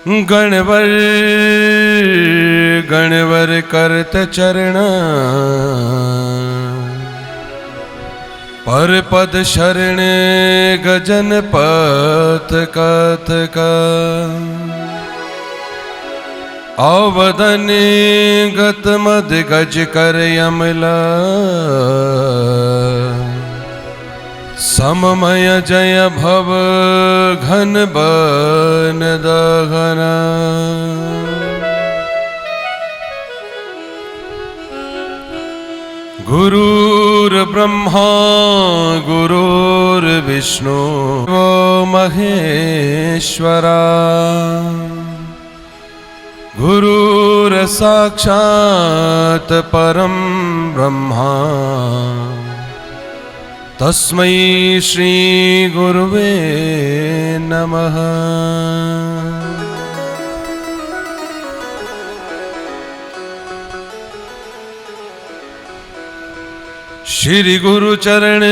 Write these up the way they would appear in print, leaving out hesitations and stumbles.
गणवर गणवर करत चरण पर पद शरण गजन पथ कथ का अवदन गत मद गज कर यमला सममय जय भव घन बन दहना गुरुर्ब्रह्मा गुरुर्विष्णु महेश्वरा गुरुर्साक्षात् परं ब्रह्मा तस्मै श्री गुरुवे नमः। श्री गुरु चरण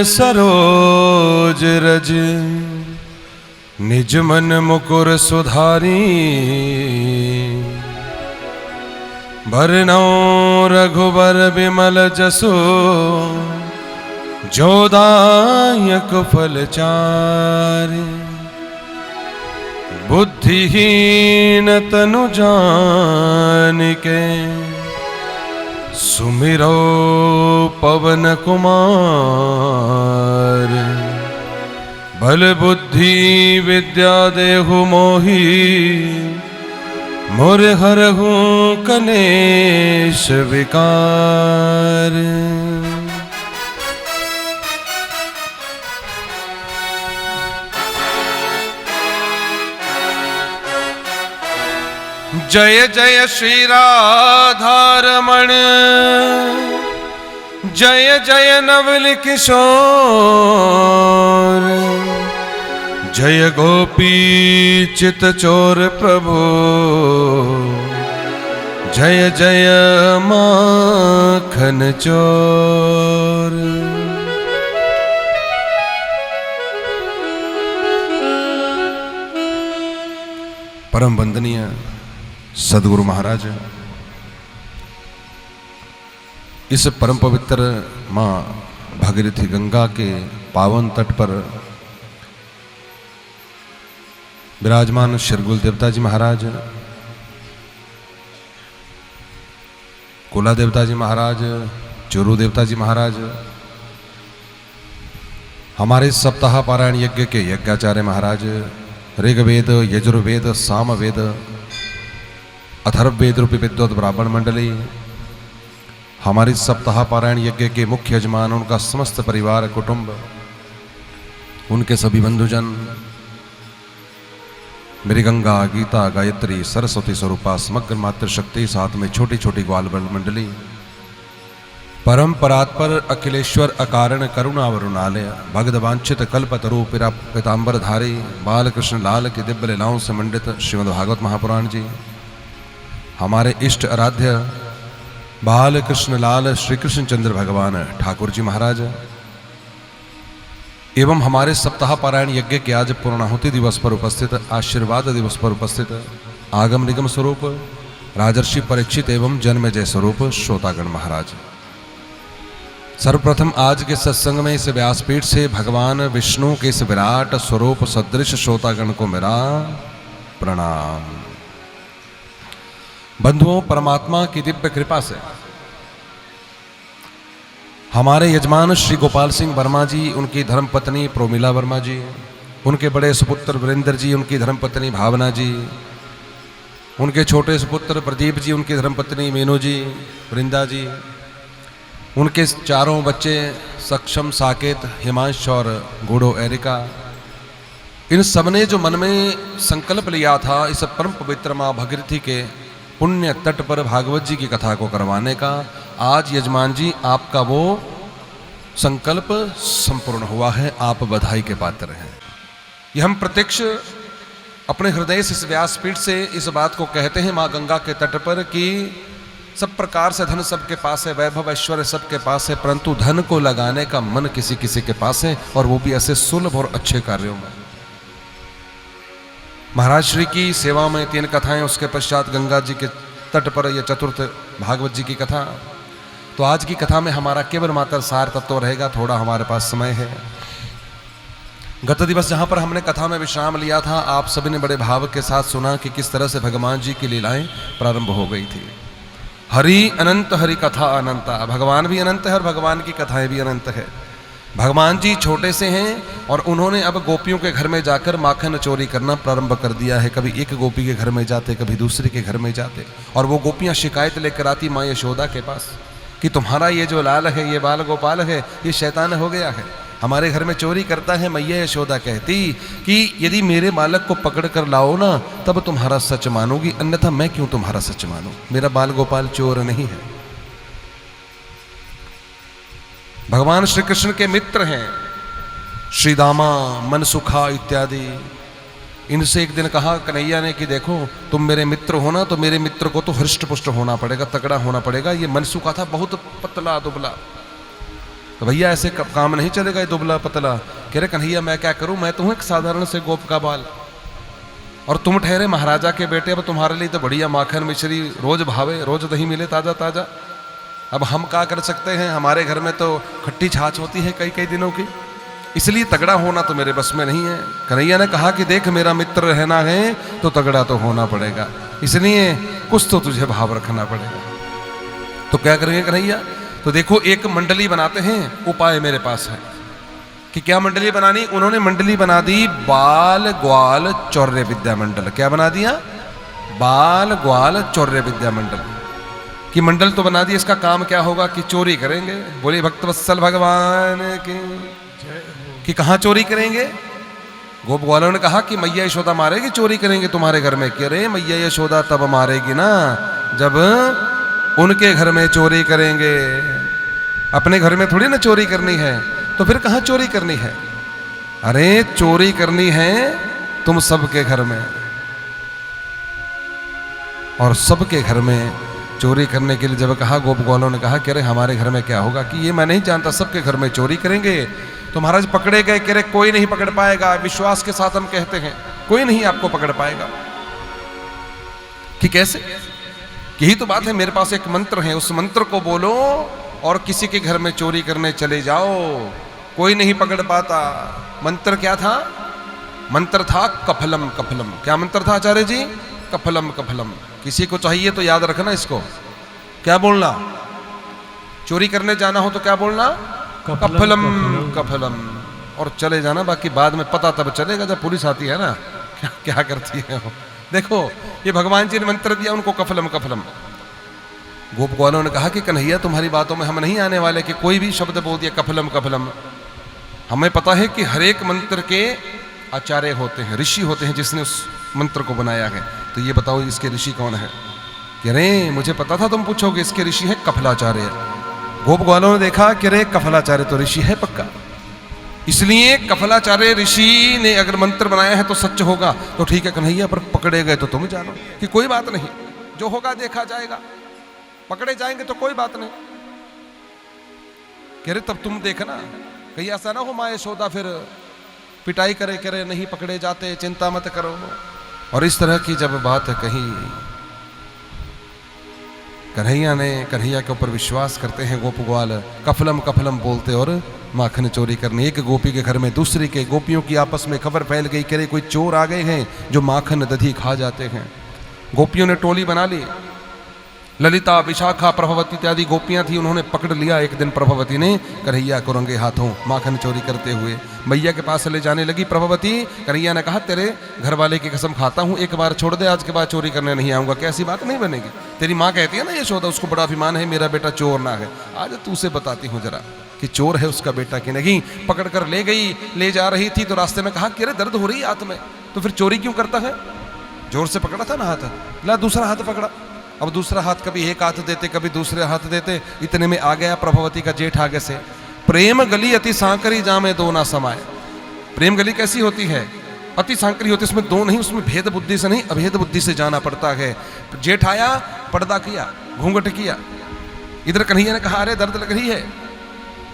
सरोज रज निज मन मुकुर सुधारी बरनौ रघुबर बिमल जसो जोदायक फलचारि बुद्धिहीन तनु जानिके सुमिरो पवन कुमार बल बुद्धि विद्या देहु मोहि मोर हरहु कलेश विकार। जय जय श्री राधारमण जय जय नवल किशोर जय गोपी चित चोर प्रभु जय जय माखन चोर। परम वंदनीय सदगुरु महाराज इस परम पवित्र मां भागीरथी गंगा के पावन तट पर विराजमान शिरगुल देवता जी महाराज, कुला देवता जी महाराज, चोरू देवता जी महाराज, हमारे सप्ताह पारायण यज्ञ के यज्ञाचार्य महाराज, ऋग्वेद यजुर्वेद सामवेद अथर्ववेद रूपी विद्वत ब्राह्मण मंडली, हमारी सप्ताह पारायण यज्ञ के मुख्य यजमान, उनका समस्त परिवार कुटुंब, उनके सभी बंधुजन, मेरी गंगा गीता गायत्री सरस्वती स्वरूपा समग्र मातृशक्ति, साथ में छोटी छोटी ग्वाल मंडली, परम परात्पर अखिलेश्वर अकारण करुणा वरुणालय भगद वांछित कल्पतरु पीतांबर धारी बालकृष्ण लाल की दिव्य लीलाओं से मंडित श्रीमद् भागवत महापुराण जी, हमारे इष्ट आराध्य बालकृष्ण लाल श्री कृष्ण चंद्र भगवान ठाकुर जी महाराज एवं हमारे सप्ताह पारायण यज्ञ के आज पूर्णाहुति दिवस पर उपस्थित, आशीर्वाद दिवस पर उपस्थित आगम निगम स्वरूप राजर्षि परीक्षित एवं जन्मजय स्वरूप श्रोतागण महाराज, सर्वप्रथम आज के सत्संग में इस व्यासपीठ से भगवान विष्णु के इस विराट स्वरूप सदृश श्रोतागण को मेरा प्रणाम। बंधुओं, परमात्मा की दिव्य कृपा से हमारे यजमान श्री गोपाल सिंह वर्मा जी, उनकी धर्मपत्नी प्रोमिला वर्मा जी, उनके बड़े सुपुत्र वीरेंद्र जी, उनकी धर्मपत्नी भावना जी, उनके छोटे सुपुत्र प्रदीप जी, उनकी धर्मपत्नी मीनू जी, वृंदा जी, उनके चारों बच्चे सक्षम, साकेत, हिमांश और गुड़ो एरिका, इन सबने जो मन में संकल्प लिया था इस परम पवित्र माँ भागीरथी के पुण्य तट पर भागवत जी की कथा को करवाने का, आज यजमान जी आपका वो संकल्प संपूर्ण हुआ है। आप बधाई के पात्र हैं। ये हम प्रत्यक्ष अपने हृदय से इस व्यासपीठ से इस बात को कहते हैं माँ गंगा के तट पर कि सब प्रकार से धन सबके पास है, वैभव ऐश्वर्य सबके पास है, परंतु धन को लगाने का मन किसी किसी के पास है, और वो भी ऐसे सुलभ और अच्छे कार्यों में। महाराज श्री की सेवा में 3 कथाएं, उसके पश्चात गंगा जी के तट पर यह चतुर्थ भागवत जी की कथा। तो आज की कथा में हमारा केवल मात्र सार तत्व रहेगा, थोड़ा हमारे पास समय है। गत दिवस जहाँ पर हमने कथा में विश्राम लिया था, आप सभी ने बड़े भाव के साथ सुना कि किस तरह से भगवान जी की लीलाएं प्रारंभ हो गई थी। हरि अनंत, हरि कथा अनंता। भगवान भी अनंत है और भगवान की कथाएं भी अनंत है। भगवान जी छोटे से हैं और उन्होंने अब गोपियों के घर में जाकर माखन चोरी करना प्रारंभ कर दिया है। कभी एक गोपी के घर में जाते, कभी दूसरे के घर में जाते, और वो गोपियां शिकायत लेकर आती माँ यशोदा के पास कि तुम्हारा ये जो लाल है, ये बाल गोपाल है, ये शैतान हो गया है, हमारे घर में चोरी करता है। मैया यशोदा कहती कि यदि मेरे बालक को पकड़ कर लाओ ना, तब तुम्हारा सच मानूंगी, अन्यथा मैं क्यों तुम्हारा सच मानूं, मेरा बाल गोपाल चोर नहीं है। भगवान श्री कृष्ण के मित्र हैं श्री दामा, मनसुखा इत्यादि। इनसे एक दिन कहा कन्हैया ने कि देखो तुम मेरे मित्र हो ना, तो मेरे मित्र को तो हृष्ट पुष्ट होना पड़ेगा, तगड़ा होना पड़ेगा। ये मनसुखा था बहुत पतला दुबला, तो भैया ऐसे काम नहीं चलेगा, ये दुबला पतला। कह रहे कन्हैया मैं क्या करूं, मैं तो हूं एक साधारण से गोप का बाल, और तुम ठहरे महाराजा के बेटे, अब तुम्हारे लिए तो बढ़िया माखन मिश्री रोज भावे, रोज दही मिले ताजा ताजा। अब हम क्या कर सकते हैं, हमारे घर में तो खट्टी छाछ होती है कई कई दिनों की, इसलिए तगड़ा होना तो मेरे बस में नहीं है। कन्हैया ने कहा कि देख मेरा मित्र रहना है तो तगड़ा तो होना पड़ेगा, इसलिए कुछ तो तुझे भाव रखना पड़ेगा। तो क्या करेंगे कन्हैया, तो देखो एक मंडली बनाते हैं, उपाय मेरे पास है। कि क्या मंडली बनानी, उन्होंने मंडली बना दी बाल ग्वाल चौर्य विद्या मंडल। क्या बना दिया, बाल ग्वाल चौर्य विद्या मंडल की मंडल तो बना दी। इसका काम क्या होगा कि चोरी करेंगे। बोले भक्तवत्सल भगवान की कि कहाँ चोरी करेंगे। गोप ग्वालों ने कहा कि मैया यशोदा मारेगी, चोरी करेंगे तुम्हारे घर में। कह रहे मैया यशोदा तब मारेगी ना जब उनके घर में चोरी करेंगे, अपने घर में थोड़ी ना चोरी करनी है। तो फिर कहाँ चोरी करनी है, अरे चोरी करनी है तुम सबके घर में, और सबके घर में चोरी करने के लिए जब कहा, गोप ग्वालों ने कहा कि अरे हमारे घर में क्या होगा कि ये मैं नहीं जानता, सबके घर में चोरी करेंगे। तो महाराज पकड़े गए, कह रहे कोई नहीं पकड़ पाएगा। विश्वास के साथ हम कहते हैं कोई नहीं आपको पकड़ पाएगा। कि कैसे, यही तो बात है, मेरे पास एक मंत्र है, उस मंत्र को बोलो और किसी के घर में चोरी करने चले जाओ, कोई नहीं पकड़ पाता। मंत्र क्या था, मंत्र था कफलम कफलम। क्या मंत्र था आचार्य जी, कफलम कफलम। किसी को चाहिए तो याद रखना इसको, क्या बोलना, चोरी करने जाना हो तो क्या बोलना, कफलम कफलम, और चले जाना। बाकी बाद में पता तब चलेगा जब पुलिस आती है ना, क्या करती है वो। देखो ये भगवान जी ने मंत्र दिया उनको, कफलम कफलम। गोप ग्वालों ने कहा कि कन्हैया तुम्हारी बातों में हम नहीं आने वाले कि कोई भी शब्द बोल दिया कफलम कफलम। हमें पता है कि हर एक मंत्र के आचार्य होते हैं, ऋषि होते हैं जिसने उस मंत्र को बनाया है। तो ये बताओ इसके ऋषि कौन है। कह रहे मुझे पता था तुम पूछोगे, इसके ऋषि है कफलाचार्य। गोप ग्वालों ने देखा कि रे कफलाचार्य तो ऋषि है पक्का, इसलिए कफलाचार्य ऋषि ने अगर मंत्र बनाया है तो सच होगा। तो ठीक है कन्हैया, पर पकड़े गए तो तुम जानो कि कोई बात नहीं, जो होगा देखा जाएगा, पकड़े जाएंगे तो कोई बात नहीं। कह रहे तब तुम देखना कहीं ऐसा ना हो माँ यशोदा फिर पिटाई करे, करे नहीं पकड़े जाते, चिंता मत करो। और इस तरह की जब बात कही, कन्हैया के ऊपर विश्वास करते हैं गोप ग्वाल, कफलम कफलम बोलते और माखन चोरी करने। एक गोपी के घर में दूसरी के, गोपियों की आपस में खबर फैल गई, कह रहे कोई चोर आ गए हैं जो माखन दधी खा जाते हैं। गोपियों ने टोली बना ली, ललिता, विशाखा, प्रभवती इत्यादि गोपियां थी, उन्होंने पकड़ लिया। एक दिन प्रभवती ने कन्हैया को रंगे हाथों माखन चोरी करते हुए मैया के पास ले जाने लगी। प्रभवती, कन्हैया ने कहा तेरे घर वाले की कसम खाता हूं, एक बार छोड़ दे, आज के बाद चोरी करने नहीं आऊंगा। कैसी बात नहीं बनेगी, तेरी माँ कहती है ना यशोदा, उसको बड़ा अभिमान है मेरा बेटा चोर ना है। आज तू से बताती हूँ जरा कि चोर है उसका बेटा कि नहीं। पकड़ कर ले गई, ले जा रही थी तो रास्ते में कहा कि अरे दर्द हो रही है हाथ में, तो फिर चोरी क्यों करता है, जोर से पकड़ा था ना हाथ, ला दूसरा हाथ पकड़ा। अब दूसरा हाथ कभी एक हाथ देते कभी दूसरे हाथ देते, इतने में आ गया प्रभवती का जेठ आगे से। प्रेम गली अति सांकरी जामे दो ना समाये। प्रेम गली कैसी होती है, अति सांकरी होती है, उसमें दो नहीं, उसमें भेद बुद्धि से नहीं अभेद बुद्धि से जाना पड़ता है। जेठ आया, पर्दा किया, घूंघट किया, इधर कन्हैया ने कहा अरे दर्द लग रही है,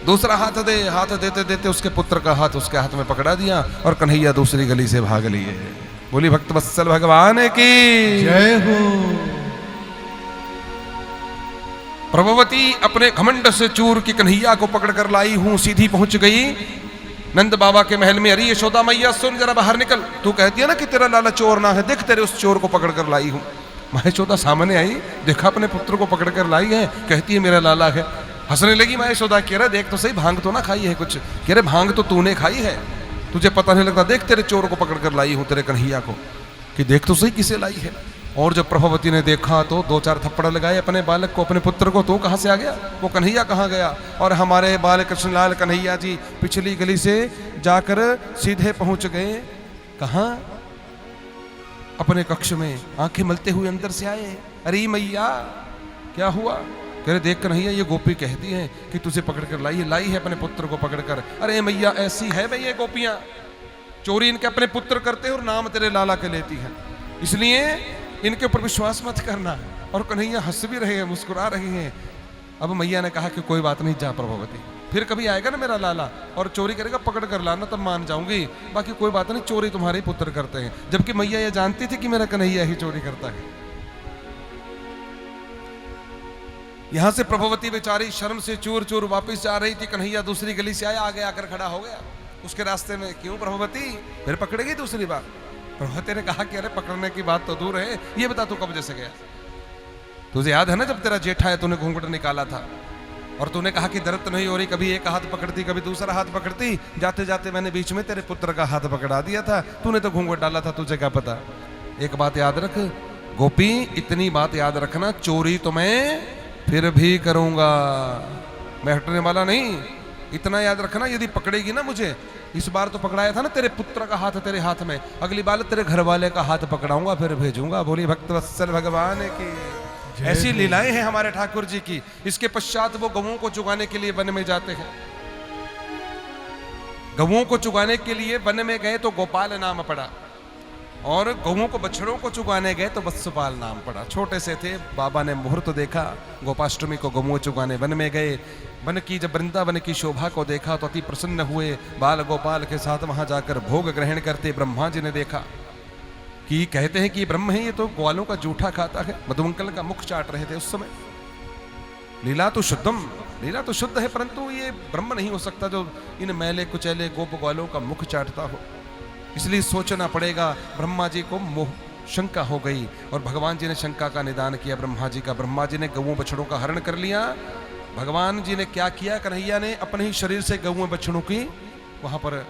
दूसरा हाथ दे, हाथ देते देते उसके पुत्र का हाथ उसके हाथ में पकड़ा दिया और कन्हैया दूसरी गली से भाग लिए। बोली भक्त वत्सल भगवान की जय हो। प्रभवती अपने घमंड से चूर की कन्हैया को पकड़कर लाई हूं, सीधी पहुंच गई नंद बाबा के महल में। अरे यशोदा मैया सुन, जरा बाहर निकल। तू कहती है ना कि तेरा लाला चोर ना है, देख तेरे उस चोर को पकड़कर लाई हूं। माँ यशोदा सामने आई, देखा अपने पुत्र को पकड़कर लाई है, कहती है मेरा लाला है। हंसने लगी माँ यशोदा, कह रहा देख तो सही, भांग तो ना खाई है कुछ? कह रहे भांग तो तूने खाई है, तुझे पता नहीं लगता। देख तेरे चोर को पकड़कर लाई हूं, तेरे कन्हैया को, कि देख तो सही किसे लाई है। और जब प्रभावती ने देखा तो 2-4 थप्पड़ लगाए अपने बालक को, अपने पुत्र को। तो कहाँ से आ गया वो कन्हैया, कहाँ गया? और हमारे बाल कृष्णलाल कन्हैया जी पिछली गली से जाकर सीधे पहुंच गए कहाँ? अपने कक्ष में। आंखें मलते हुए अंदर से आए। अरे मैया क्या हुआ? कह रहे देख कन्हैया, ये गोपी कहती है कि तुझे पकड़कर लाई है अपने पुत्र को पकड़कर। अरे मैया ऐसी है भाई ये गोपियां, चोरी इनके अपने पुत्र करते हैं और नाम तेरे लाला के लेती है, इसलिए इनके ऊपर विश्वास मत करना। और कन्हैया हंस भी रहे हैं, मुस्कुरा रहे हैं। अब मैया ने कहा कि कोई बात नहीं, जा प्रभावती, फिर कभी आएगा ना मेरा लाला और चोरी करेगा, पकड़ कर लाना, तब मान जाऊंगी। बाकी कोई बात नहीं, चोरी तुम्हारे पुत्र करते हैं। जबकि मैया ये जानती थी कि मेरा कन्हैया ही चोरी करता है। यहां से प्रभावती बेचारी शर्म से चूर चूर वापस जा रही थी। कन्हैया दूसरी गली से आया, आगे आकर खड़ा हो गया उसके रास्ते में। क्यों प्रभावती, फिर पकड़ेगी दूसरी बार? प्रभावती ने कहा कि अरे पकड़ने की बात तो दूर है, ये बता तू कब जैसे गया? तुझे याद है ना जब तेरा जेठा है, तूने घूंघट निकाला था और तूने कहा कि दर्द नहीं हो रही, कभी एक हाथ पकड़ती कभी दूसरा हाथ पकड़ती, जाते जाते मैंने बीच में तेरे पुत्र का हाथ पकड़ा दिया था, तूने तो घूंघट डाला था, तुझे क्या पता? एक बात याद रख गोपी, इतनी बात याद रखना, चोरी तो मैं फिर भी करूंगा, मैं हटने वाला नहीं। इतना याद रखना, यदि पकड़ेगी ना मुझे, इस बार तो पकड़ाया था ना तेरे पुत्र का हाथ तेरे हाथ में, अगली बार तेरे घर वाले का हाथ पकड़ाऊंगा, फिर भेजूंगा। बोली भक्त वत्सल भगवान की। ऐसी लीलाएं हैं हमारे ठाकुर जी की। इसके पश्चात वो गौओं को चुगाने के लिए वन में जाते हैं। गौओं को चुगाने के लिए वन में गए तो गोपाल नाम पड़ा, और गौओं को बछड़ों को चुगाने गए तो वत्सपाल नाम पड़ा। छोटे से थे, बाबा ने मुहूर्त देखा, गोपाष्टमी को गौओं चुगाने वन में गए। वन की जब वृंदावन की शोभा को देखा तो अति प्रसन्न हुए। बाल गोपाल के साथ वहां जाकर भोग ग्रहण करते ब्रह्मा जी ने देखा कि कहते हैं कि ब्रह्म है, ये तो ग्वालों का जूठा खाता है। मधुमंकल का मुख चाट रहे थे उस समय। लीला तो शुद्धम, लीला तो शुद्ध है, परंतु ये ब्रह्म नहीं हो सकता जो इन मैले कुचैले गोप ग्वालों का मुख चाटता हो। इसलिए सोचना पड़ेगा। ब्रह्मा जी को मोह शंका हो गई और भगवान जी ने शंका का निदान किया ब्रह्मा जी का। ब्रह्मा जी ने गौओं बछड़ों का हरण कर लिया। भगवान जी ने क्या किया, कन्हैया ने अपने ही शरीर से गौओं बछड़ों की वहां पर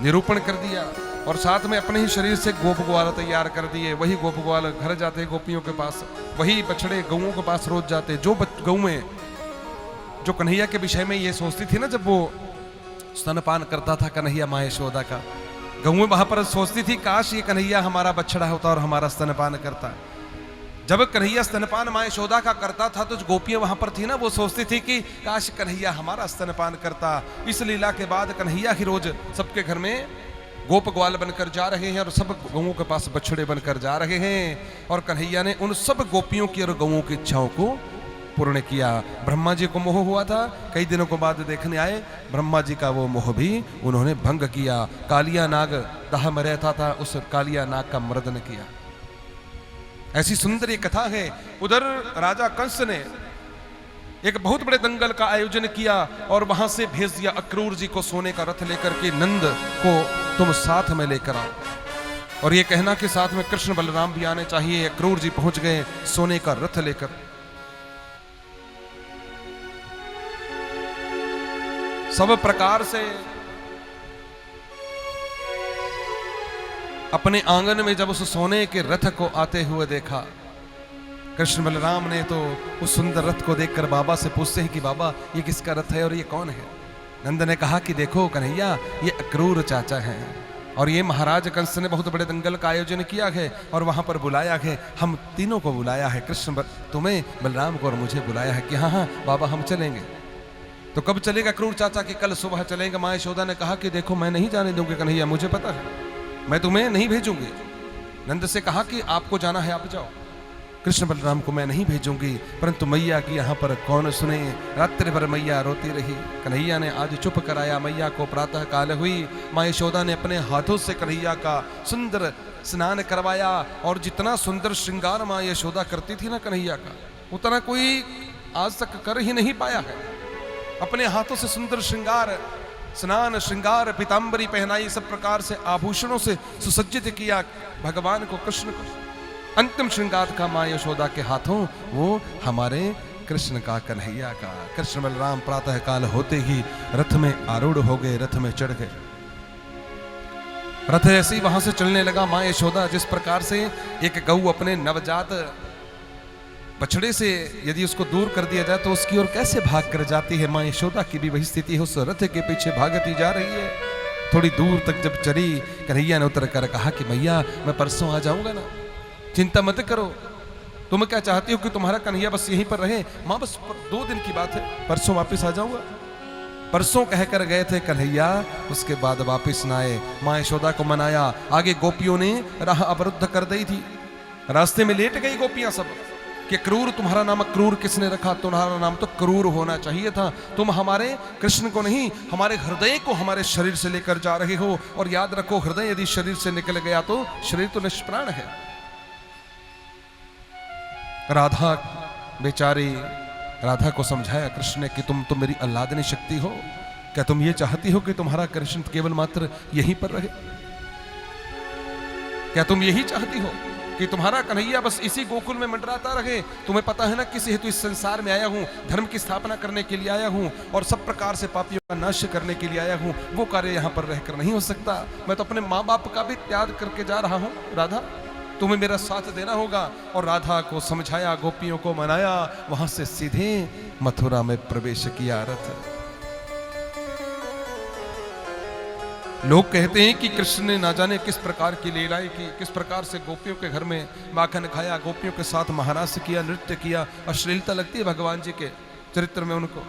निरूपण कर दिया, और साथ में अपने ही शरीर से गोप ग्वाल तैयार कर दिए। वही गोप ग्वाल घर जाते गोपियों के पास, वही बछड़े गौओं के पास रोज जाते। जो गौएं जो कन्हैया के विषय में ये सोचती थी ना, जब वो स्तनपान करता था कन्हैया माँ यशोदा का, गौएं वहां पर सोचती थी काश ये कन्हैया हमारा बछड़ा होता और हमारा स्तनपान करता। जब कन्हैया स्तनपान माँ यशोदा का करता था तो जो गोपियां वहां पर थी ना, वो सोचती थी कि काश कन्हैया हमारा स्तनपान करता। इस लीला के बाद कन्हैया ही रोज सबके घर में गोप ग्वाल बनकर जा रहे हैं और सब गौओं के पास बछड़े बनकर जा रहे हैं। और कन्हैया ने उन सब गोपियों की और गौओं की इच्छाओं को पूर्ण किया। ब्रह्मा जी को मोह हुआ था, कई दिनों के बाद देखने आए, ब्रह्मा जी का वो मोह भी उन्होंने भंग किया। कालिया नाग दाह में रहता था, उस कालिया नाग का मर्दन किया। ऐसी सुंदर ये कथा है। उधर राजा कंस ने एक बहुत बड़े दंगल का आयोजन किया और वहां से भेज दिया अक्रूर जी को सोने का रथ लेकर के, नंद को तुम साथ में लेकर आओ। और ये कहना कि साथ में कृष्ण बलराम भी आने चाहिए। अक्रूर जी पहुंच गए सोने का रथ लेकर। सब प्रकार से अपने आंगन में जब उस सोने के रथ को आते हुए देखा, कृष्ण बलराम ने तो उस सुंदर रथ को देखकर बाबा से पूछते हैं कि बाबा ये किसका रथ है और ये कौन है? नंद ने कहा कि देखो कन्हैया, ये अक्रूर चाचा हैं और ये महाराज कंस ने बहुत बड़े दंगल का आयोजन किया है और वहां पर बुलाया है, हम तीनों को बुलाया है, तुम्हें, बलराम को और मुझे बुलाया है कि हाँ हाँ बाबा हम चलेंगे। तो कब चलेगा अक्रूर चाचा? कि कल सुबह चलेंगे। माँ यशोदा ने कहा कि देखो मैं नहीं जाने दूंगी कन्हैया, मुझे पता है, मैं तुम्हें नहीं भेजूंगी। नंद से कहा कि आपको जाना है आप जाओ, कृष्ण बलराम को मैं नहीं भेजूंगी, परंतु मैया की यहाँ पर कौन सुने। रात्रि भर मैया रोती रही। कन्हैया ने आज चुप कराया मैया को। प्रातः काल हुई, माँ यशोदा ने अपने हाथों से कन्हैया का सुंदर स्नान करवाया। और जितना सुंदर श्रृंगार माँ यशोदा करती थी ना कन्हैया का, उतना कोई आज तक कर ही नहीं पाया है। अपने हाथों से सुंदर श्रृंगार, स्नान श्रृंगार, पीताम्बरी पहनाई, सब प्रकार से आभूषणों से सुसज्जित किया भगवान को, कृष्ण को। अंतिम श्रृंगार का माँ यशोदा के हाथों, वो हमारे कृष्ण का, कन्हैया का। कृष्ण बलराम प्रातः काल होते ही रथ में आरूढ़ हो गए, रथ में चढ़ गए। रथ ऐसे ही वहां से चलने लगा। माँ यशोदा जिस प्रकार से एक गऊ अपने नवजात बछड़े से यदि उसको दूर कर दिया जाए तो उसकी ओर कैसे भाग कर जाती है, माँ यशोदा की भी वही स्थिति है। उस रथ के पीछे भागती जा रही है। थोड़ी दूर तक जब चली, कन्हैया ने उतर कर कहा कि मैया मैं परसों आ जाऊंगा ना, चिंता मत करो। तुम क्या चाहती हो कि तुम्हारा कन्हैया बस यहीं पर रहे? माँ बस 2 दिन की बात है, परसों वापस आ जाऊंगा। परसों कहकर गए थे कन्हैया, उसके बाद वापस न आए। माँ यशोदा को मनाया। आगे गोपियों ने राह अवरुद्ध कर दी थी। रास्ते में लेट गई गोपियां सब कि क्रूर, तुम्हारा नाम क्रूर किसने रखा? तुम्हारा नाम तो क्रूर होना चाहिए था। तुम हमारे कृष्ण को नहीं, हमारे हृदय को हमारे शरीर से लेकर जा रहे हो। और याद रखो, हृदय यदि शरीर से निकल गया तो शरीर तो निष्प्राण है। राधा बेचारी, राधा को समझाया कृष्ण ने कि तुम तो मेरी आह्लादनी शक्ति हो। क्या तुम ये चाहती हो कि तुम्हारा कृष्ण केवल मात्र यहीं पर रहे? क्या तुम यही चाहती हो कि तुम्हारा कन्हैया बस इसी गोकुल में मंडराता रहे? तुम्हें पता है ना किस हेतु इस संसार में आया हूं, धर्म की स्थापना करने के लिए आया हूं और सब प्रकार से पापियों का नाश करने के लिए आया हूं। वो कार्य यहां पर रहकर नहीं हो सकता। मैं तो अपने माँ बाप का भी त्याग करके जा रहा हूं। राधा, तुम्हें मेरा साथ देना होगा। और राधा को समझाया, गोपियों को मनाया। वहां से सीधे मथुरा में प्रवेश किया रथ। लोग कहते हैं कि कृष्ण ने ना जाने किस प्रकार की लीलाएं की, किस प्रकार से गोपियों के घर में माखन खाया, गोपियों के साथ महारास किया, नृत्य किया। अश्लीलता लगती है भगवान जी के चरित्र में उनको,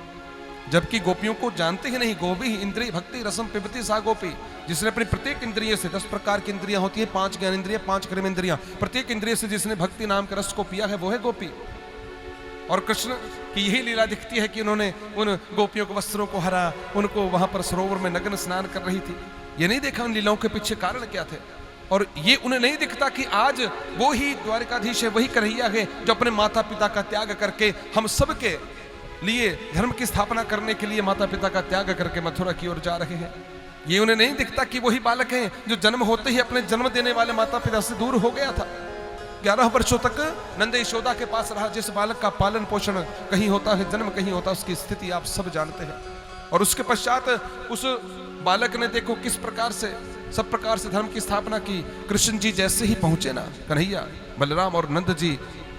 जबकि गोपियों को जानते ही नहीं। गोपी इंद्रिय भक्ति रसम पिबती सा गोपी, जिसने अपनी प्रत्येक इंद्रिय से, 10 प्रकार की इंद्रियां होती है, 5 ज्ञान इंद्रिय, 5 कर्म इंद्रियां, प्रत्येक इंद्रिय से जिसने भक्ति नाम के रस को पिया है वो है गोपी। और कृष्ण की यही लीला दिखती है कि उन्होंने उन गोपियों के वस्त्रों को हरा, उनको वहां पर सरोवर में नग्न स्नान कर रही थी। ये नहीं देखा उन लीलाओं के पीछे कारण क्या थे। और ये उन्हें नहीं दिखता कि आज वो ही द्वारिकाधीश है, वही कन्हैया है जो अपने माता पिता का त्याग करके हम सबके लिए धर्म की स्थापना करने के लिए माता पिता का त्याग करके मथुरा की ओर जा रहे हैं। ये उन्हें नहीं दिखता कि वही बालक हैं जो जन्म होते ही अपने जन्म देने वाले माता पिता से दूर हो गया था। 11 वर्षों तक नंद यशोदा के पास रहा। जिस बालक का पालन पोषण कहीं होता है, जन्म कहीं होता है, उसकी स्थिति आप सब जानते हैं। और उसके पश्चात उस बालक ने देखो किस प्रकार से, सब प्रकार से धर्म की स्थापना की। कृष्ण जी जैसे ही पहुंचे ना, कन्हैया, बलराम और नंद जी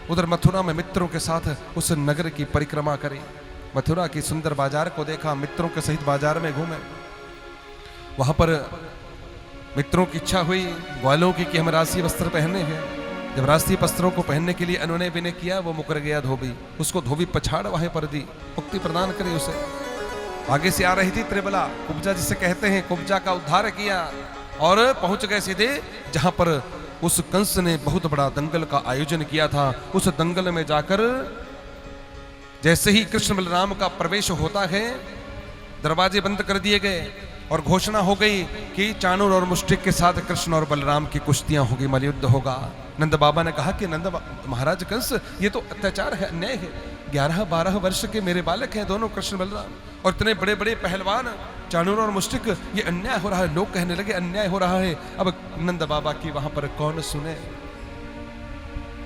उधर मथुरा में मित्रों के साथ उस नगर की परिक्रमा करी। मथुरा की सुंदर बाजार को देखा, मित्रों के सहित बाजार में घूमे। वहां पर मित्रों की इच्छा हुई ग्वालों की कि हम राष्ट्रीय वस्त्र पहनने हैं। जब राष्ट्रीय वस्त्रों को पहनने के लिए अनुनय विनय किया, वो मुकर गया धोबी। उसको धोबी पछाड़ वहां पर दी, मुक्ति प्रदान करी उसे। आगे से आ रही थी त्रिबला, कुब्जा जिसे कहते हैं, कुब्जा का उद्धार किया और पहुंच गए सीधे जहां पर उस कंस ने बहुत बड़ा दंगल का आयोजन किया था। उस दंगल में जाकर जैसे ही कृष्ण बलराम का प्रवेश होता है, दरवाजे बंद कर दिए गए और घोषणा हो गई कि चाणूर और मुष्टिक के साथ कृष्ण और बलराम की कुश्तियां होगी, मलयुद्ध होगा। नंद बाबा ने कहा कि नंद महाराज कंस, ये तो अत्याचार है, अन्याय है। 11-12 वर्ष के मेरे बालक हैं दोनों, कृष्ण बलराम, और इतने बड़े बड़े पहलवान चाणूर और मुष्टिक, ये अन्याय हो रहा है। लोग कहने लगे अन्याय हो रहा है। अब नंद बाबा की वहां पर कौन सुने।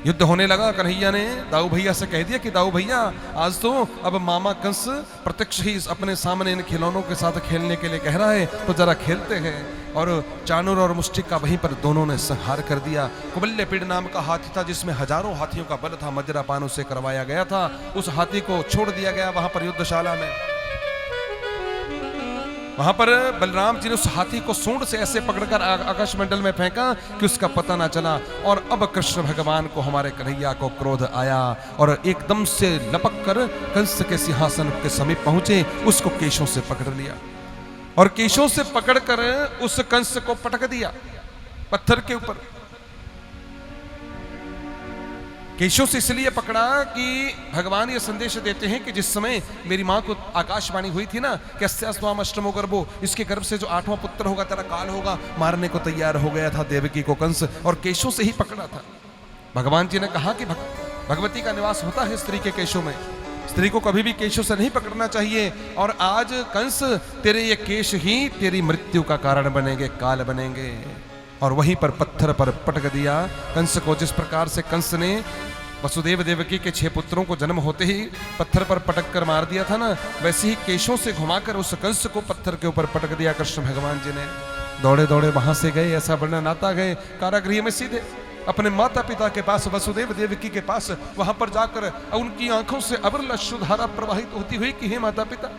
युद्ध होने लगा। कन्हैया ने दाऊ भैया से कह दिया कि दाऊ भैया, आज तो अब मामा कंस प्रत्यक्ष ही अपने सामने इन खिलौनों के साथ खेलने के लिए कह रहा है, तो जरा खेलते हैं। और चाणूर और मुष्टिक का वहीं पर दोनों ने संहार कर दिया। कुबल्य पीड़ नाम का हाथी था जिसमें हजारों हाथियों का बल था, मजरापान उसे करवाया गया था। उस हाथी को छोड़ दिया गया वहां पर युद्धशाला में। वहां पर बलराम जी ने उस हाथी को सूंड से ऐसे पकड़कर आकाश मंडल में फेंका कि उसका पता ना चला। और अब कृष्ण भगवान को, हमारे कन्हैया को क्रोध आया और एकदम से लपक कर कंस के सिंहासन के समीप पहुंचे, उसको केशों से पकड़ लिया और केशों से पकड़कर उस कंस को पटक दिया पत्थर के ऊपर। केशों से इसलिए पकड़ा कि भगवान ये संदेश देते हैं कि जिस समय मेरी माँ को आकाशवाणी हुई थी ना कि अस्यास्वाम अष्टमो गर्भो, इसके गर्भ से जो 8वां पुत्र होगा तेरा काल होगा, मारने को तैयार हो गया था देवकी को कंस, और केशों से ही पकड़ा था। भगवान जी ने कहा कि भगवती का निवास होता है स्त्री के केशों में, स्त्री को कभी भी केशों से नहीं पकड़ना चाहिए। और आज कंस तेरे ये केश ही तेरी मृत्यु का कारण बनेंगे, काल बनेंगे। और वहीं पर पत्थर पर पटक दिया कंस को। जिस प्रकार से कंस ने वसुदेव देवकी के 6 पुत्रों को जन्म होते ही पत्थर पर पटक कर मार दिया था ना, वैसे ही केशों से घुमाकर उस कंस को पत्थर के ऊपर पटक दिया कृष्ण भगवान जी ने। दौड़े दौड़े वहां से गए, ऐसा वर्णन आता गए कारागृह में सीधे अपने माता पिता के पास, वसुदेव देवकी के पास, वहां पर जाकर उनकी आंखों से अविरल अश्रुधारा प्रवाहित होती हुई कि हे माता पिता,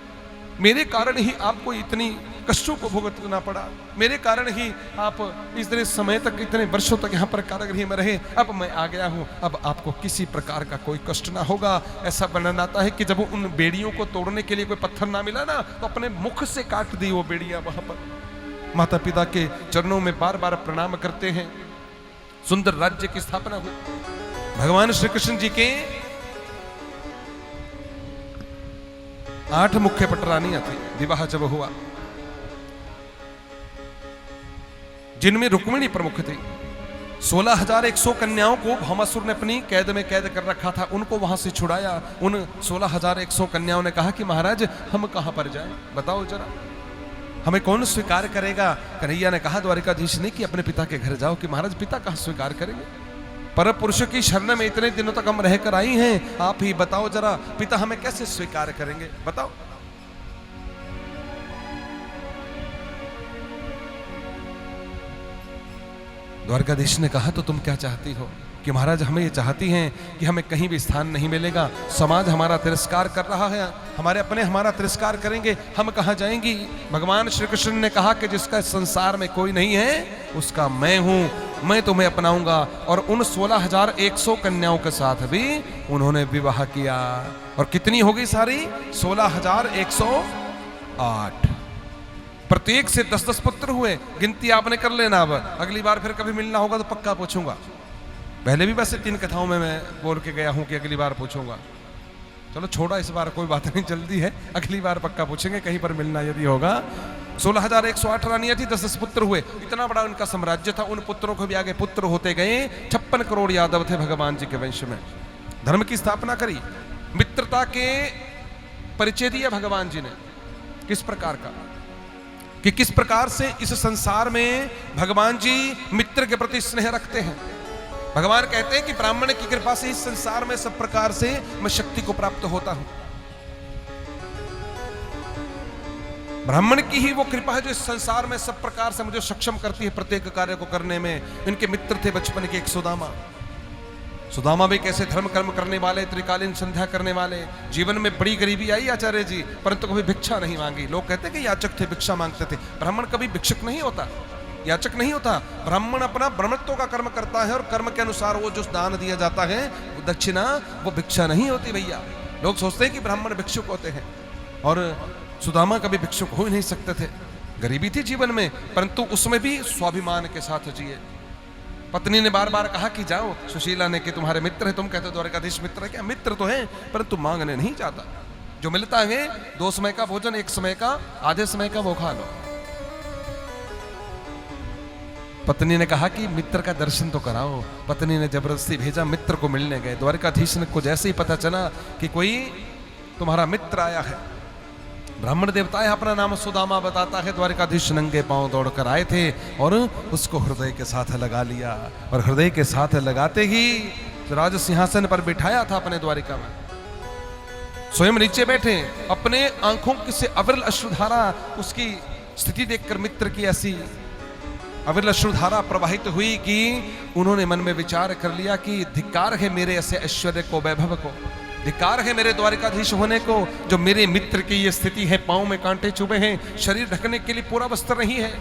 मेरे कारण ही आपको इतनी कष्टों को भुगतना पड़ा, मेरे कारण ही आप इतने समय तक, इतने वर्षों तक यहाँ पर कारागृह में रहे, अब मैं आ गया हूँ, अब आपको किसी प्रकार का कोई कष्ट ना होगा। ऐसा वर्णन आता है कि जब उन बेड़ियों को तोड़ने के लिए कोई पत्थर ना मिला ना, तो अपने मुख से काट दी वो बेड़ियां। वहां पर माता पिता के चरणों में बार बार प्रणाम करते हैं। सुंदर राज्य की स्थापना हुई। भगवान श्री कृष्ण जी के 8 मुख्य पटरानियां थी। विवाह जब हुआ, जिनमें रुक्मिणी प्रमुख थी। 16,100 कन्याओं को भौमासुर ने अपनी कैद में कैद कर रखा था, उनको वहां से छुड़ाया। उन 16,100 कन्याओं ने कहा कि महाराज हम कहां पर जाएं, बताओ जरा, हमें कौन स्वीकार करेगा। कन्हैया ने कहा द्वारिकाधीश ने कि अपने पिता के घर जाओ। कि महाराज पिता कहां स्वीकार करेंगे, पर पुरुषों की शरण में इतने दिनों तक हम रहकर आई हैं, आप ही बताओ जरा, पिता हमें कैसे स्वीकार करेंगे, बताओ। द्वारकाधीश ने कहा तो तुम क्या चाहती हो। कि महाराज हमें ये चाहती हैं कि हमें कहीं भी स्थान नहीं मिलेगा, समाज हमारा तिरस्कार कर रहा है, हमारे अपने हमारा तिरस्कार करेंगे, हम कहाँ जाएंगी। भगवान श्री कृष्ण ने कहा कि जिसका संसार में कोई नहीं है उसका मैं हूं, मैं तुम्हें अपनाऊंगा। और उन 16,100 कन्याओं के साथ भी उन्होंने विवाह किया। और कितनी हो गई सारी? 16,108। प्रत्येक से 10-10 पुत्र हुए। गिनती आपने कर लेना। अब अगली बार फिर कभी मिलना होगा तो पक्का पूछूंगा। पहले भी वैसे 3 कथाओं में मैं बोल के गया हूं कि अगली बार पूछूंगा। चलो छोड़ा इस बार, कोई बात नहीं, जल्दी है, अगली बार पक्का पूछेंगे कहीं पर मिलना यदि होगा। 16,108 रानियां थी, 10-10 पुत्र हुए। इतना बड़ा उनका साम्राज्य था। उन पुत्रों को भी आगे पुत्र होते गए। 56 करोड़ यादव थे भगवान जी के वंश में। धर्म की स्थापना करी, मित्रता के परिचय दिया भगवान जी ने। किस प्रकार का, कि किस प्रकार से इस संसार में भगवान जी मित्र के प्रति स्नेह रखते हैं। भगवान कहते हैं कि ब्राह्मण की कृपा से इस संसार में सब प्रकार से मैं शक्ति को प्राप्त होता हूं। ब्राह्मण की ही वो कृपा है जो इस संसार में सब प्रकार से मुझे सक्षम करती है प्रत्येक कार्य को करने में। इनके मित्र थे बचपन के एक सुदामा। सुदामा भी कैसे धर्म कर्म करने वाले, त्रिकालीन संध्या करने वाले। जीवन में बड़ी गरीबी आई आचार्य जी, परंतु कभी भिक्षा नहीं मांगी। लोग कहते हैं कि याचक थे, भिक्षा मांगते थे। ब्राह्मण कभी भिक्षुक नहीं होता, याचक नहीं होता। ब्राह्मण अपना ब्रह्मत्व का कर्म करता है और कर्म के अनुसार वो जो दान दिया जाता है, वो दक्षिणा, वो भिक्षा नहीं होती भैया। लोग सोचते हैं कि ब्राह्मण भिक्षुक होते हैं, और सुदामा कभी भिक्षुक हो ही नहीं सकते थे। गरीबी थी जीवन में, परंतु उसमें भी स्वाभिमान के साथ जिए। पत्नी ने बार बार कहा कि जाओ, सुशीला ने, कि तुम्हारे मित्र है। तुम कहते हो द्वारकाधीश मित्र है क्या? मित्र तो है, परंतु मांगने नहीं जाता। जो मिलता है 2 समय का भोजन, 1 समय का, आधे समय का वो खा लो। पत्नी ने कहा कि मित्र का दर्शन तो कराओ। पत्नी ने जबरदस्ती भेजा, मित्र को मिलने गए। द्वारकाधीश ने को जैसे ही पता चला कि कोई तुम्हारा मित्र आया है, ब्राह्मण देवता है, अपना नाम सुदामा बताता है, द्वारकाधीश नंगे पांव दौड़कर आए थे और उसको हृदय के साथ लगा लिया। और हृदय के साथ लगाते ही राज सिंहासन पर बिठाया था अपने द्वारिका में, स्वयं नीचे बैठे। अपने आंखों से अविरल अश्रुधारा, उसकी स्थिति देखकर मित्र की ऐसी अविरल अश्रुधारा प्रवाहित हुई कि उन्होंने मन में विचार कर लिया कि धिक्कार है मेरे ऐसे ऐश्वर्य को, वैभव को, धिक्कार है मेरे द्वारिकाधीश होने को, जो मेरे मित्र की ये स्थिति है। पांव में कांटे चुभे हैं, शरीर ढकने के लिए पूरा वस्त्र नहीं है।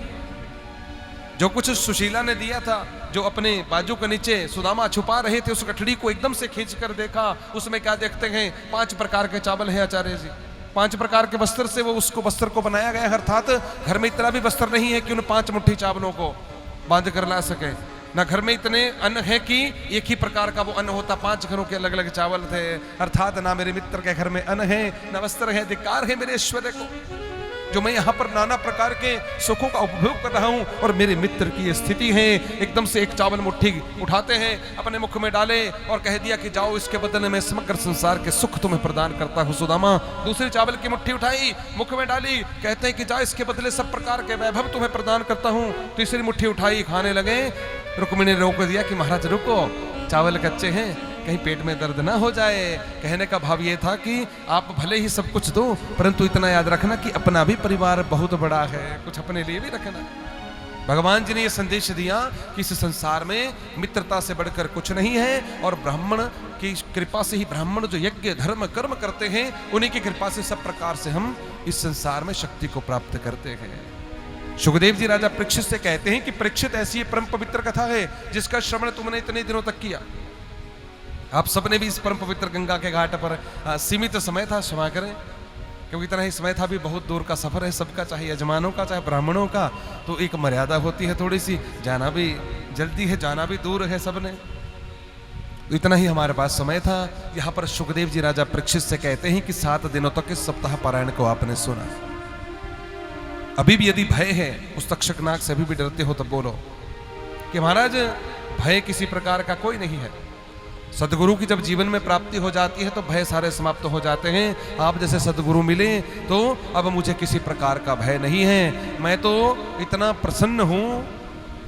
जो कुछ सुशीला ने दिया था, जो अपने बाजू के नीचे सुदामा छुपा रहे थे, उस गठड़ी को एकदम से खींच कर देखा। उसमें क्या देखते हैं? 5 प्रकार के चावल है आचार्य जी। 5 प्रकार के वस्त्र से वो उसको वस्त्र को बनाया गया। अर्थात घर में इतना भी वस्त्र नहीं है कि उन 5 मुट्ठी चावलों को बांध कर ला सके। ना घर में इतने अन्न है कि एक ही प्रकार का वो अन्न होता, 5 घरों के अलग अलग चावल थे। अर्थात ना मेरे मित्र के घर में अन्न है, ना वस्त्र है, धिक्कार है मेरे ऐश्वर्य को, जो मैं यहाँ पर नाना प्रकार के सुखों का उपभोग कर रहा हूँ और मेरे मित्र की ये स्थिति है। एकदम से एक चावल मुट्ठी उठाते हैं, अपने मुख में डाले और कह दिया कि जाओ, इसके बदले में समग्र संसार के सुख तुम्हें प्रदान करता हूँ सुदामा। दूसरी चावल की मुट्ठी उठाई, मुख में डाली, कहते हैं कि जा, इसके बदले सब प्रकार के वैभव तुम्हें प्रदान करता हूँ। तीसरी मुट्ठी उठाई, खाने लगे। रुक्मिणी ने रोक दिया कि महाराज रुको, चावल कच्चे हैं, कहीं पेट में दर्द ना हो जाए। कहने का भाव ये था कि आप भले ही सब कुछ दो, परंतु इतना याद रखना कि अपना भी परिवार बहुत बड़ा है, कुछ अपने लिए भी रखना। भगवान जी ने यह संदेश दिया कि इस संसार में मित्रता से बढ़कर कुछ नहीं है, और ब्राह्मण की कृपा से ही, ब्राह्मण जो यज्ञ धर्म कर्म करते हैं, उन्हीं की कृपा से सब प्रकार से हम इस संसार में शक्ति को प्राप्त करते हैं। सुखदेव जी राजा परीक्षित से कहते हैं कि परीक्षित, ऐसी परम पवित्र कथा है जिसका श्रवण तुमने इतने दिनों तक किया। आप सबने भी इस परम पवित्र गंगा के घाट पर, सीमित समय था, क्षमा करें, क्योंकि इतना ही समय था, भी बहुत दूर का सफर है सबका, चाहे यजमानों का चाहे ब्राह्मणों का, तो एक मर्यादा होती है थोड़ी सी, जाना भी जल्दी है, जाना भी दूर है सबने, तो इतना ही हमारे पास समय था। यहाँ पर सुखदेव जी राजा परीक्षित से कहते हैं कि 7 दिनों तक इस सप्ताह पारायण को आपने सुना, अभी भी यदि भय है, उस तक्षकनाग से अभी भी डरते हो, तब बोलो कि महाराज भय किसी प्रकार का कोई नहीं है। सदगुरु की जब जीवन में प्राप्ति हो जाती है तो भय सारे समाप्त हो जाते हैं। आप जैसे सदगुरु मिले तो अब मुझे किसी प्रकार का भय नहीं है। मैं तो इतना प्रसन्न हूँ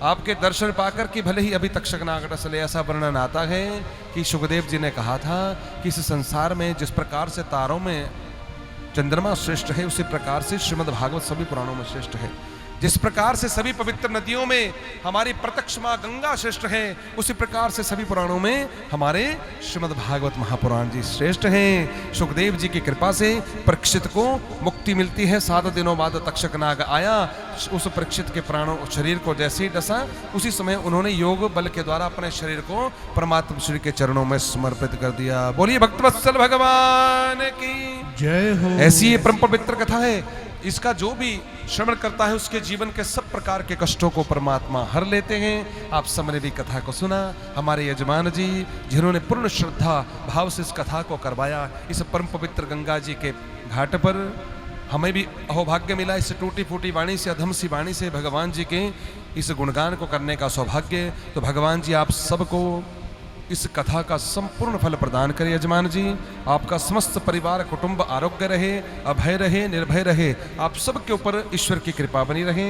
आपके दर्शन पाकर कि भले ही अभी तक्षकनाग डस ले, ऐसा वर्णन आता है कि सुखदेव जी ने कहा था कि इस संसार में जिस प्रकार से तारों में चंद्रमा श्रेष्ठ है, उसी प्रकार से श्रीमद् भागवत सभी पुराणों में श्रेष्ठ है। जिस प्रकार से सभी पवित्र नदियों में हमारी प्रत्यक्ष मां गंगा श्रेष्ठ है, उसी प्रकार से सभी पुराणों में हमारे श्रीमद् भागवत महापुराण जी श्रेष्ठ हैं। सुखदेव जी की कृपा से परीक्षित को मुक्ति मिलती है। 7 दिनों बाद तक्षकनाग आया, उस परीक्षित के प्राणों शरीर को जैसे ही डसा, उसी समय उन्होंने योग बल के द्वारा अपने शरीर को परमात्मा श्री के चरणों में समर्पित कर दिया। बोलिए भक्तवत्सल भगवान की जय हो। ऐसी ये परम पवित्र कथा है, इसका जो भी श्रवण करता है उसके जीवन के सब प्रकार के कष्टों को परमात्मा हर लेते हैं। आप सबने भी कथा को सुना। हमारे यजमान जी जिन्होंने पूर्ण श्रद्धा भाव से इस कथा को करवाया, इस परम पवित्र गंगा जी के घाट पर हमें भी अहोभाग्य मिला, इस टूटी फूटी वाणी से, अधम सी वाणी से भगवान जी के इस गुणगान को करने का सौभाग्य। तो भगवान जी आप सबको इस कथा का संपूर्ण फल प्रदान करें। यजमान जी आपका समस्त परिवार कुटुंब आरोग्य रहे, अभय रहे, निर्भय रहे, आप सबके ऊपर ईश्वर की कृपा बनी रहे।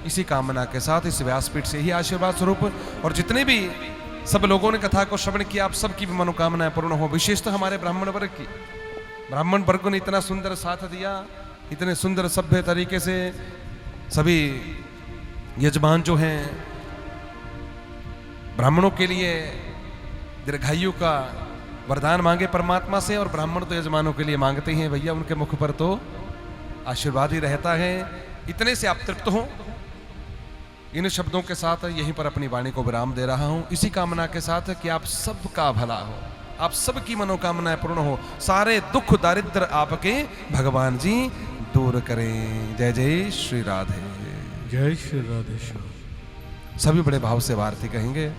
इसी कामना के साथ इस व्यासपीठ से ही आशीर्वाद स्वरूप, और जितने भी सब लोगों ने कथा को श्रवण किया, आप सबकी भी मनोकामनाएं पूर्ण हो। विशेषतः हमारे ब्राह्मण वर्ग की, ब्राह्मण वर्ग ने इतना सुंदर साथ दिया, इतने सुंदर सभ्य तरीके से सभी यजमान जो हैं ब्राह्मणों के लिए दीर्घायु का वरदान मांगे परमात्मा से, और ब्राह्मण तो यजमानों के लिए मांगते हैं भैया, उनके मुख पर तो आशीर्वाद ही रहता है। इतने से आप तृप्त हो। इन शब्दों के साथ यहीं पर अपनी वाणी को विराम दे रहा हूं, इसी कामना के साथ कि आप सबका भला हो, आप सबकी मनोकामनाएं पूर्ण हो, सारे दुख दारिद्र आपके भगवान जी दूर करें। जय जय श्री राधे। जय श्री राधे। सभी बड़े भाव से वार्ती कहेंगे।